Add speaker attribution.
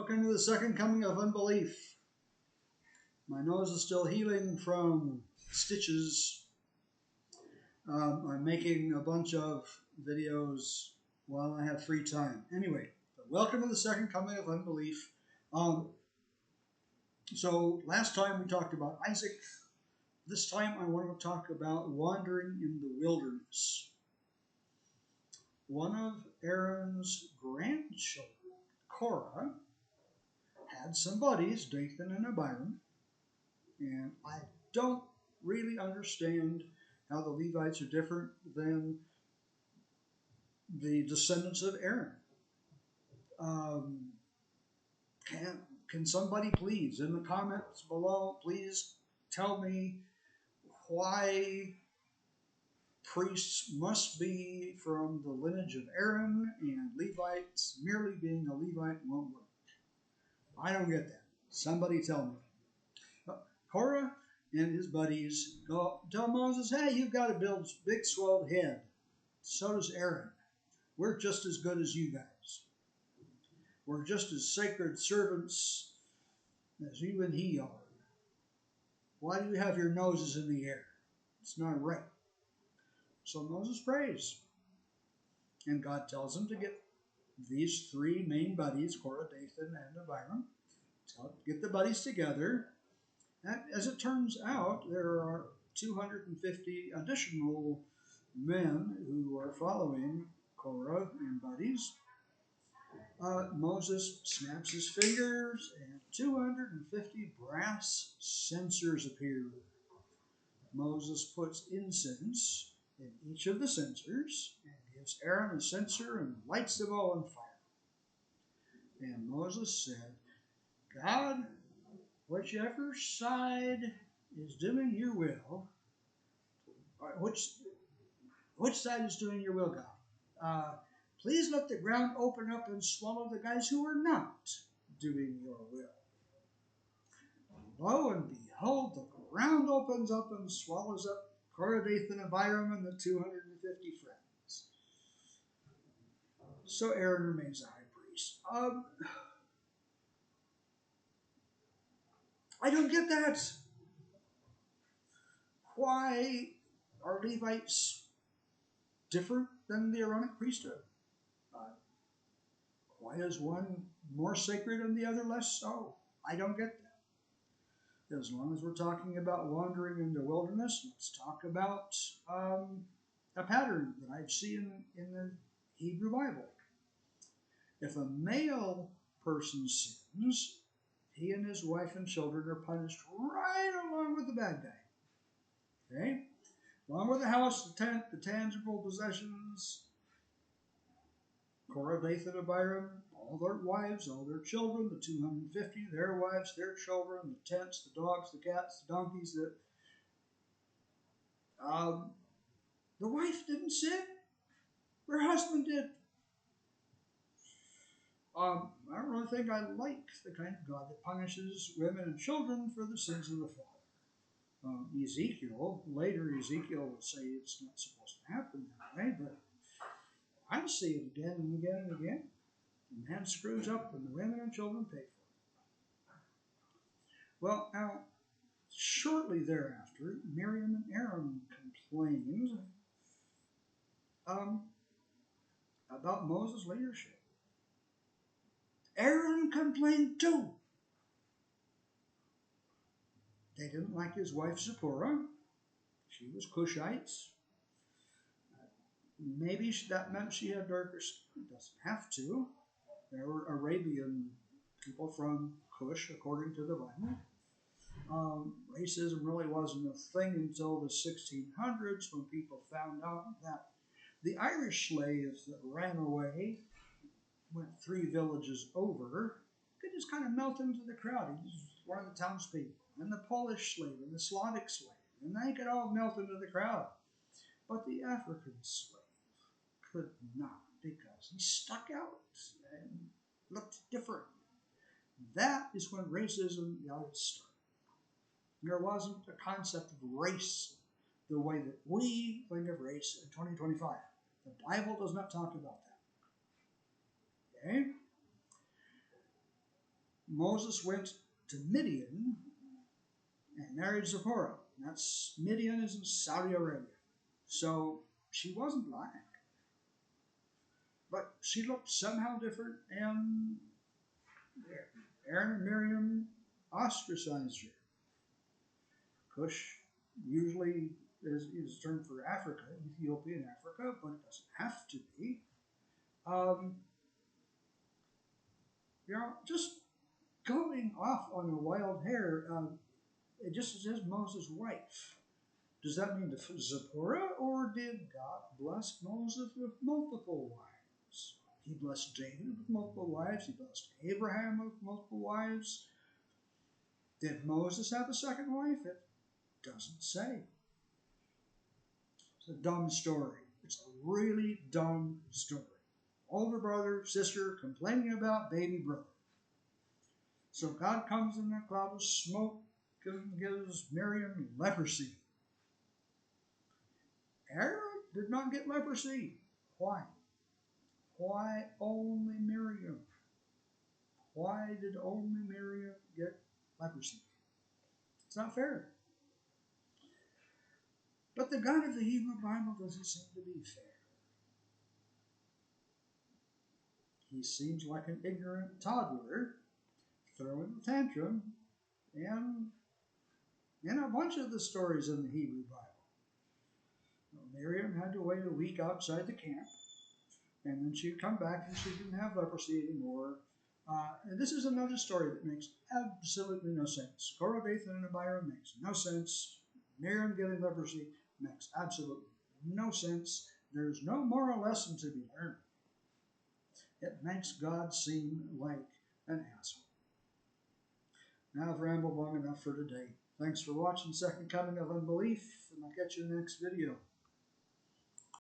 Speaker 1: Welcome to the second coming of unbelief. My nose is still healing from stitches. I'm making a bunch of videos while I have free time. Anyway, welcome to the second coming of unbelief. So last time we talked about Isaac. This time I want to talk about wandering in the wilderness. One of Aaron's grandchildren, Korah, had some buddies, Dathan and Abiram, and I don't really understand how the Levites are different than the descendants of Aaron. Can somebody please, in the comments below, please tell me why priests must be from the lineage of Aaron and Levites merely being a Levite won't work? I don't get that. Somebody tell me. Korah and his buddies tell Moses, hey, you've got to build a big swelled head. So does Aaron. We're just as good as you guys. We're just as sacred servants as you and he are. Why do you have your noses in the air? It's not right. So Moses prays. And God tells him to get these three main buddies, Korah, Dathan, and Abiram, get the buddies together. And as it turns out, there are 250 additional men who are following Korah and buddies. Moses snaps his fingers, and 250 brass censers appear. Moses puts incense in each of the censers and gives Aaron a censer and lights them all on fire. And Moses said, God, whichever side is doing your will, which side is doing your will, God? Please let the ground open up and swallow the guys who are not doing your will. Lo and behold, the ground opens up and swallows up Korah, Dathan, and Abiram and the 250 friends. So Aaron remains a high priest. I don't get that. Why are Levites different than the Aaronic priesthood? Why is one more sacred and the other less so? I don't get that. As long as we're talking about wandering in the wilderness, let's talk about a pattern that I've seen in the Hebrew Bible. If a male person sins, he and his wife and children are punished right along with the bad guy. Okay? Along with the house, the tent, the tangible possessions, Korah, Dathan, and Abiram, all their wives, all their children, the 250, their wives, their children, the tents, the dogs, the cats, the donkeys. The wife didn't sin. Her husband did. I don't really think I like the kind of God that punishes women and children for the sins of the father. Later Ezekiel will say it's not supposed to happen that way, but I see it again and again and again. The man screws up and the women and children pay for it. Well, now, shortly thereafter, Miriam and Aaron complained about Moses' leadership. Aaron complained too. They didn't like his wife Zipporah. She was Cushites. Maybe that meant she had darker skin. It doesn't have to. There were Arabian people from Cush, according to the Bible. Racism really wasn't a thing until the 1600s, when people found out that the Irish slaves that ran away, went 3 villages over, could just kind of melt into the crowd. He was one of the townspeople. And the Polish slave and the Slavic slave. And they could all melt into the crowd. But the African slave could not, because he stuck out and looked different. That is when racism got its start. There wasn't a concept of race the way that we think of race in 2025. The Bible does not talk about that. Okay? Moses went to Midian and married Zipporah. Midian is in Saudi Arabia. So she wasn't black. But she looked somehow different, and Aaron and Miriam ostracized her. Cush usually is a term for Africa, Ethiopia and Africa, but it doesn't have to be. Just going off on a wild hair, it just says Moses' wife. Does that mean Zipporah, or did God bless Moses with multiple wives? He blessed David with multiple wives. He blessed Abraham with multiple wives. Did Moses have a second wife? It doesn't say. It's a dumb story. It's a really dumb story. Older brother, sister, complaining about baby brother. So God comes in a cloud of smoke and gives Miriam leprosy. Aaron did not get leprosy. Why? Why only Miriam? Why did only Miriam get leprosy? It's not fair. But the God of the Hebrew Bible doesn't seem to be fair. He seems like an ignorant toddler throwing a tantrum, and in a bunch of the stories in the Hebrew Bible. Miriam had to wait a week outside the camp, and then she'd come back and she didn't have leprosy anymore. And this is another story that makes absolutely no sense. Korah, Dathan, and Abiram makes no sense. Miriam getting leprosy makes absolutely no sense. There's no moral lesson to be learned. It makes God seem like an asshole. Now I've rambled long enough for today. Thanks for watching Second Coming of Unbelief, and I'll catch you in the next video.